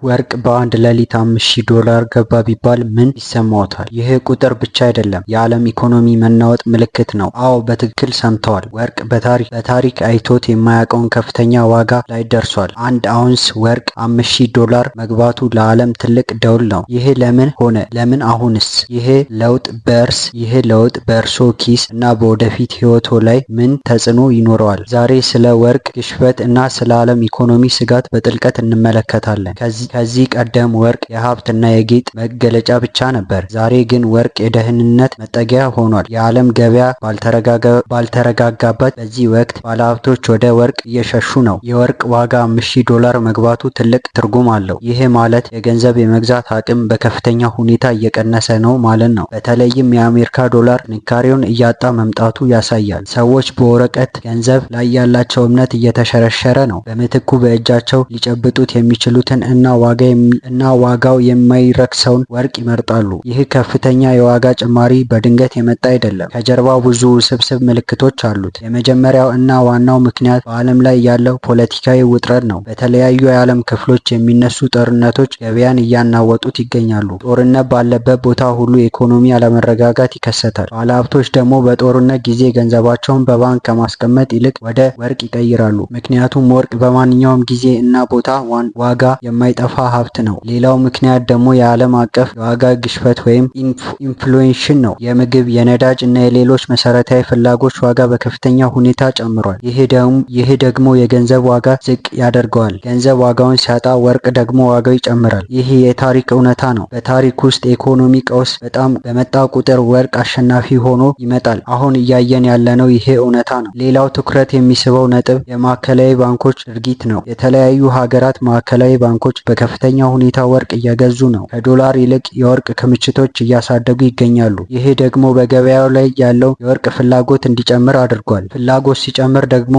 ወርቅ በአንድ ሌሊት $5000 ገባ ቢባል ምን ይሰማዎታል? ይህ ቁጥር ብቻ አይደለም፣ የዓለም ኢኮኖሚ መናወጥ ምልክት ነው። አዎ በትክክል ሰምተዋል። ወርቅ በታሪክ አይቶት የማያውቀውን ከፍተኛ ዋጋ ላይ ደርሷል። አንድ አውንስ ወርቅ $5000 መግባቱ ለዓለም ትልቅ ደውል ነው። ይህ ለምን ሆነ? ለምን አሁንስ? ይህ ለውጥ በእርስዎ ኪስ እና በወደፊት ሕይወቶ ላይ ምን ተጽዕኖ ይኖረዋል? ዛሬ ስለ ወርቅ ግሽበት እና ስለ ዓለም ኢኮኖሚ ስጋት በጥልቀት እንመለከታለን። ከዚህ ቀደም ወርቅ የሀብት እና የጌጥ መገለጫ ብቻ ነበር። ዛሬ ግን ወርቅ የደህንነት መጠጊያ ሆኗል። የዓለም ገበያ ባልተረጋጋበት በዚህ ወቅት ባለሀብቶች ወደ ወርቅ እየሸሹ ነው። የወርቅ ዋጋ $5000 መግባቱ ትልቅ ትርጉም አለው። ይህ ማለት የገንዘብ የመግዛት አቅም በከፍተኛ ሁኔታ እየቀነሰ ነው ማለት ነው። በተለይም የአሜሪካ ዶላር ጥንካሬውን እያጣ መምጣቱ ያሳያል። ሰዎች በወረቀት ገንዘብ ላይ ያላቸው እምነት እየተሸረሸረ ነው። በምትኩ በእጃቸው ሊጨብጡት የሚችሉትን እና ዋጋው የማይረክሰውን ወርቅ ይመርጣሉ። ይህ ከፍተኛ የዋጋ ጭማሪ በድንገት የመጣ አይደለም። ከጀርባው ብዙ ውስብስብ ምልክቶች አሉት። የመጀመሪያው እና ዋናው ምክንያት በዓለም ላይ ያለው ፖለቲካዊ ውጥረት ነው። በተለያዩ የዓለም ክፍሎች የሚነሱ ጦርነቶች ገበያን እያናወጡት ይገኛሉ። ጦርነት ባለበት ቦታ ሁሉ የኢኮኖሚ አለመረጋጋት ይከሰታል። ባለሀብቶች ደግሞ በጦርነት ጊዜ ገንዘባቸውን በባንክ ከማስቀመጥ ይልቅ ወደ ወርቅ ይቀይራሉ። ምክንያቱም ወርቅ በማንኛውም ጊዜ እና ቦታ ዋጋ የማይጠፋ ሀብት ነው። ሌላው ምክንያት ደግሞ የዓለም አቀፍ የዋጋ ግሽበት ወይም ኢንፍሌሽን ነው። የምግብ፣ የነዳጅ እና የሌሎች መሰረታዊ ፍላጎች ዋጋ በከፍተኛ ሁኔታ ጨምሯል። ይህ ደግሞ የገንዘብ ዋጋ ዝቅ ያደርገዋል። ገንዘብ ዋጋውን ሲያጣ ወርቅ ደግሞ ዋጋው ይጨምራል። ይህ የታሪክ እውነታ ነው። በታሪክ ውስጥ የኢኮኖሚ ቀውስ በጣም በመጣ ቁጥር ወርቅ አሸናፊ ሆኖ ይመጣል። አሁን እያየን ያለነው ይሄ እውነታ ነው። ሌላው ትኩረት የሚስበው ነጥብ የማዕከላዊ ባንኮች ድርጊት ነው። የተለያዩ ሀገራት ማዕከላዊ ባንኮች በከፍተኛ ሁኔታ ወርቅ እየገዙ ነው። ከዶላር ይልቅ የወርቅ ክምችቶች እያሳደጉ ይገኛሉ። ይህ ደግሞ በገበያው ላይ ያለው የወርቅ ፍላጎት እንዲጨምር አድርጓል። ፍላጎት ሲጨምር ደግሞ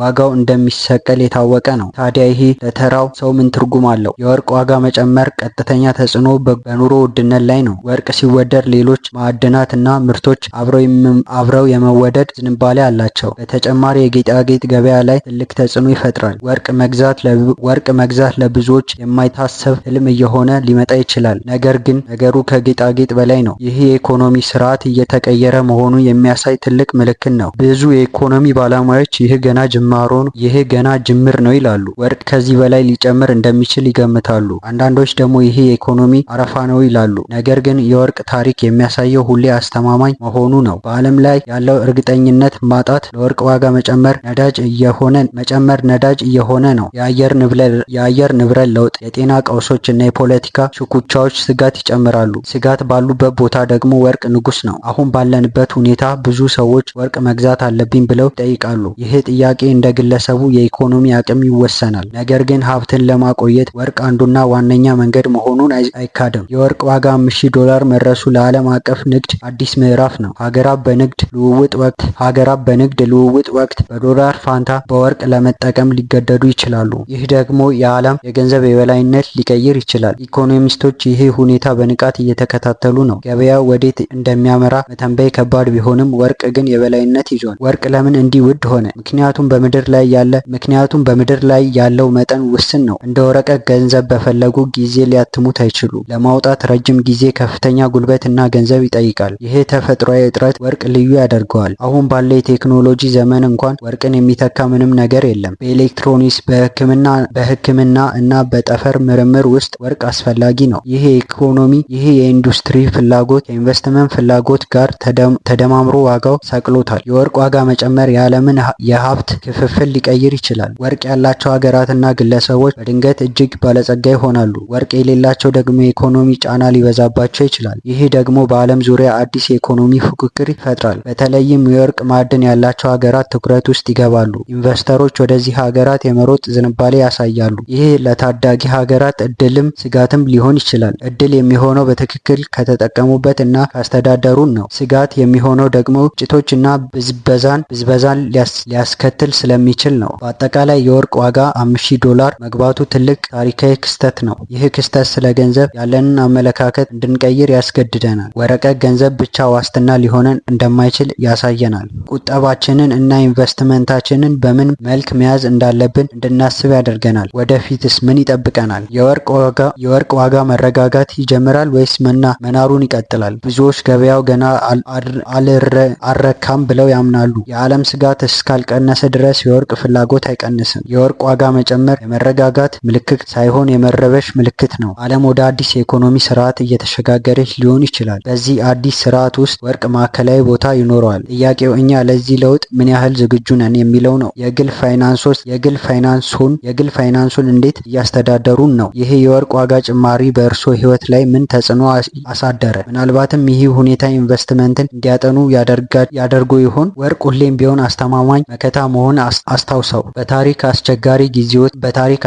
ዋጋው እንደሚሰቀል የታወቀ ነው። ታዲያ ይህ ለተራው ሰው ምን ትርጉም አለው? የወርቅ ዋጋ መጨመር ቀጥተኛ ተጽዕኖ በኑሮ ውድነት ላይ ነው። ወርቅ ሲወደድ ሌሎች ማዕድናት እና ምርቶች አብረው የመወደድ ዝንባሌ አላቸው። በተጨማሪ የጌጣጌጥ ገበያ ላይ ትልቅ ተጽዕኖ ይፈጥራል። ወርቅ መግዛት ለብዙዎች የማይታሰብ ህልም እየሆነ ሊመጣ ይችላል። ነገር ግን ነገሩ ከጌጣጌጥ በላይ ነው። ይህ የኢኮኖሚ ስርዓት እየተቀየረ መሆኑን የሚያሳይ ትልቅ ምልክት ነው። ብዙ የኢኮኖሚ ባለሙያዎች ይህ ገና ጅምር ነው ይላሉ። ወርቅ ከዚህ በላይ ሊጨምር እንደሚችል ይገምታሉ። አንዳንዶች ደግሞ ይህ የኢኮኖሚ አረፋ ነው ይላሉ። ነገር ግን የወርቅ ታሪክ የሚያሳየው ሁሌ አስተማማኝ መሆኑ ነው። በዓለም ላይ ያለው እርግጠኝነት ማጣት ለወርቅ ዋጋ መጨመር ነዳጅ እየሆነ ነው። የአየር ንብረት ለውጥ፣ የጤና ቀውሶች እና የፖለቲካ ሽኩቻዎች ስጋት ይጨምራሉ። ስጋት ባሉበት ቦታ ደግሞ ወርቅ ንጉስ ነው። አሁን ባለንበት ሁኔታ ብዙ ሰዎች ወርቅ መግዛት አለብኝ ብለው ይጠይቃሉ። ይህ ጥያቄ እንደ ግለሰቡ የኢኮኖሚ አቅም ይወሰናል። ነገር ግን ሀብትን ለማቆየት ወርቅ አንዱና ዋነኛ መንገድ መሆኑን አይካድም። የወርቅ ዋጋ $5000 መድረሱ ለዓለም አቀፍ ንግድ አዲስ ምዕራፍ ነው። ሀገራት በንግድ ልውውጥ ወቅት በዶላር ፋንታ በወርቅ ለመጠቀም ሊገደዱ ይችላሉ። ይህ ደግሞ የዓለም የገንዘብ የበላይነት ሊቀይር ይችላል። ኢኮኖሚስቶች ይህ ሁኔታ በንቃት እየተከታተሉ ነው። ገበያው ወዴት እንደሚያመራ መተንበይ ከባድ ቢሆንም ወርቅ ግን የበላይነት ይዟል። ወርቅ ለምን እንዲህ ውድ ሆነ? ምክንያቱም በምድር ላይ ያለው መጠን ውስን ነው። እንደ ወረቀት ገንዘብ በፈለጉ ጊዜ ሊያትሙት አይችሉም። ለማውጣት ረጅም ጊዜ፣ ከፍተኛ ጉልበት እና ገንዘብ ይጠይቃል። ይህ ተፈጥሯዊ እጥረት ወርቅ ልዩ ያደርገዋል። አሁን ባለ የቴክኖሎጂ ዘመን እንኳን ወርቅን የሚተካ ምንም ነገር የለም። በኤሌክትሮኒክስ፣ በሕክምና እና በጠፈር ምርምር ውስጥ ወርቅ አስፈላጊ ነው። ይህ የኢንዱስትሪ ፍላጎት ከኢንቨስትመንት ፍላጎት ጋር ተደማምሮ ዋጋው ሰቅሎታል። የወርቅ ዋጋ መጨመር የዓለምን የሀብት ክፍፍል ሊቀይር ይችላል። ወርቅ ያላቸው ሀገራትና ግለሰቦች በድንገት እጅግ ባለጸጋ ይሆናሉ። ወርቅ የሌላቸው ደግሞ የኢኮኖሚ ጫና ሊበዛባቸው ይችላል። ይህ ደግሞ በዓለም ዙሪያ አዲስ የኢኮኖሚ ፉክክር ይፈጥራል። በተለይም የወርቅ ማዕድን ያላቸው ሀገራት ትኩረት ውስጥ ይገባሉ። ኢንቨስተሮች ወደዚህ ሀገራት የመሮጥ ዝንባሌ ያሳያሉ። ይህ ለታዳጊ ሀገራት እድልም ስጋትም ሊሆን ይችላል። እድል የሚሆነው በትክክል ከተጠቀሙበት እና ካስተዳደሩን ነው። ስጋት የሚሆነው ደግሞ ግጭቶች እና ብዝበዛን ሊያስከትል ስለሚችል ነው። በአጠቃላይ የወርቅ ዋጋ $5000 መግባቱ ትልቅ ታሪካዊ ክስተት ነው። ይህ ክስተት ስለ ገንዘብ ያለንን አመለካከት እንድንቀይር ያስገድደናል። ወረቀት ገንዘብ ብቻ ዋስትና ሊሆነን እንደማይችል ያሳየናል። ቁጠባችንን እና ኢንቨስትመንታችንን በምን መልክ መያዝ እንዳለብን እንድናስብ ያደርገናል። ወደፊትስ ምን ይጠብቃል? ይጠብቀናል? የወርቅ ዋጋ መረጋጋት ይጀምራል ወይስ መናሩን ይቀጥላል? ብዙዎች ገበያው ገና አልረካም ብለው ያምናሉ። የዓለም ስጋት እስካልቀነሰ ድረስ የወርቅ ፍላጎት አይቀንስም። የወርቅ ዋጋ መጨመር የመረጋጋት ምልክት ሳይሆን የመረበሽ ምልክት ነው። ዓለም ወደ አዲስ የኢኮኖሚ ስርዓት እየተሸጋገረች ሊሆን ይችላል። በዚህ አዲስ ስርዓት ውስጥ ወርቅ ማዕከላዊ ቦታ ይኖረዋል። ጥያቄው እኛ ለዚህ ለውጥ ምን ያህል ዝግጁ ነን የሚለው ነው። የግል ፋይናንሱን እንዴት እያስተዳደሩን ነው? ይሄ የወርቅ ዋጋ ጭማሪ በእርስዎ ህይወት ላይ ምን ተጽዕኖ አሳደረ? ምናልባትም ይህ ሁኔታ ኢንቨስትመንትን እንዲያጠኑ ያደርጉ ይሆን? ወርቅ ሁሌም ቢሆን አስተማማኝ መከታ መሆን አስታውሰው። በታሪክ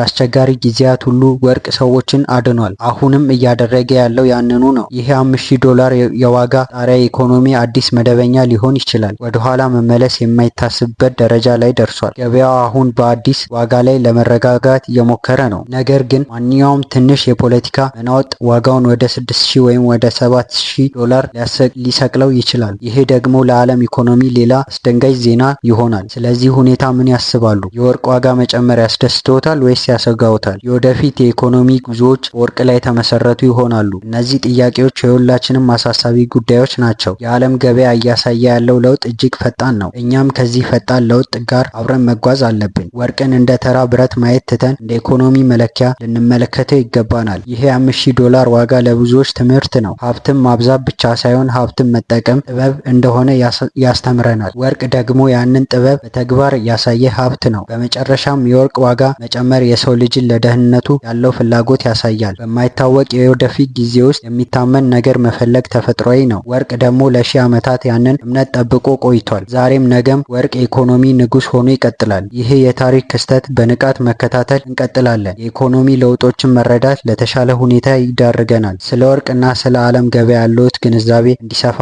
አስቸጋሪ ጊዜያት ሁሉ ወርቅ ሰዎችን አድኗል። አሁንም እያደረገ ያለው ያንኑ ነው። ይሄ $5000 የዋጋ ጣሪያ የኢኮኖሚ አዲስ መደበኛ ሊሆን ይችላል። ወደኋላ መመለስ የማይታሰብበት ደረጃ ላይ ደርሷል። ገበያው አሁን በአዲስ ዋጋ ላይ ለመረጋጋት እየሞከረ ነው። ነገር ግን ማንኛውም ትንሽ የፖለቲካ መናወጥ ዋጋውን ወደ $6000 ወይም ወደ $7000 ሊሰቅለው ይችላል። ይሄ ደግሞ ለዓለም ኢኮኖሚ ሌላ አስደንጋጭ ዜና ይሆናል። ስለዚህ ሁኔታ ምን ያስባሉ? የወርቅ ዋጋ መጨመር ያስደስትዎታል ወይስ ያሰጋዎታል? የወደፊት የኢኮኖሚ ጉዞዎች በወርቅ ላይ የተመሰረቱ ይሆናሉ? እነዚህ ጥያቄዎች የሁላችንም አሳሳቢ ጉዳዮች ናቸው። የዓለም ገበያ እያሳየ ያለው ለውጥ እጅግ ፈጣን ነው። እኛም ከዚህ ፈጣን ለውጥ ጋር አብረን መጓዝ አለብን። ወርቅን እንደ ተራ ብረት ማየት ትተን እንደ ኢኮኖሚ መለኪያ ልንመለከተው ይገባናል። ይሄ $5000 ዋጋ ለብዙዎች ትምህርት ነው። ሀብትን ማብዛት ብቻ ሳይሆን ሀብትን መጠቀም ጥበብ እንደሆነ ያስተምረናል። ወርቅ ደግሞ ያንን ጥበብ በተግባር ያሳየ ሀብት ነው። በመጨረሻም የወርቅ ዋጋ መጨመር የሰው ልጅን ለደህንነቱ ያለው ፍላጎት ያሳያል። በማይታወቅ የወደፊት ጊዜ ውስጥ የሚታመን ነገር መፈለግ ተፈጥሯዊ ነው። ወርቅ ደግሞ ለሺህ ዓመታት ያንን እምነት ጠብቆ ቆይቷል። ዛሬም ነገም ወርቅ የኢኮኖሚ ንጉሥ ሆኖ ይቀጥላል። ይህ የታሪክ ክስተት በንቃት መከታተል እንቀጥላለን። የኢኮኖሚ ለውጦችን መረዳት ለተሻለ ሁኔታ ይዳርገናል። ስለ ወርቅና ስለ ዓለም ገበያ ያለዎት ግንዛቤ እንዲሰፋ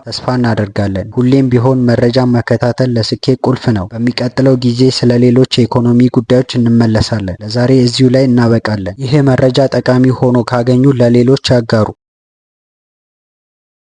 ተስፋ እናደርጋለን። ሁሌም ቢሆን መረጃን መከታተል ለስኬት ቁልፍ ነው። በሚቀጥለው ጊዜ ስለ ሌሎች የኢኮኖሚ ጉዳዮች እንመለሳለን። ለዛሬ እዚሁ ላይ እናበቃለን። ይህ መረጃ ጠቃሚ ሆኖ ካገኙ ለሌሎች ያጋሩ።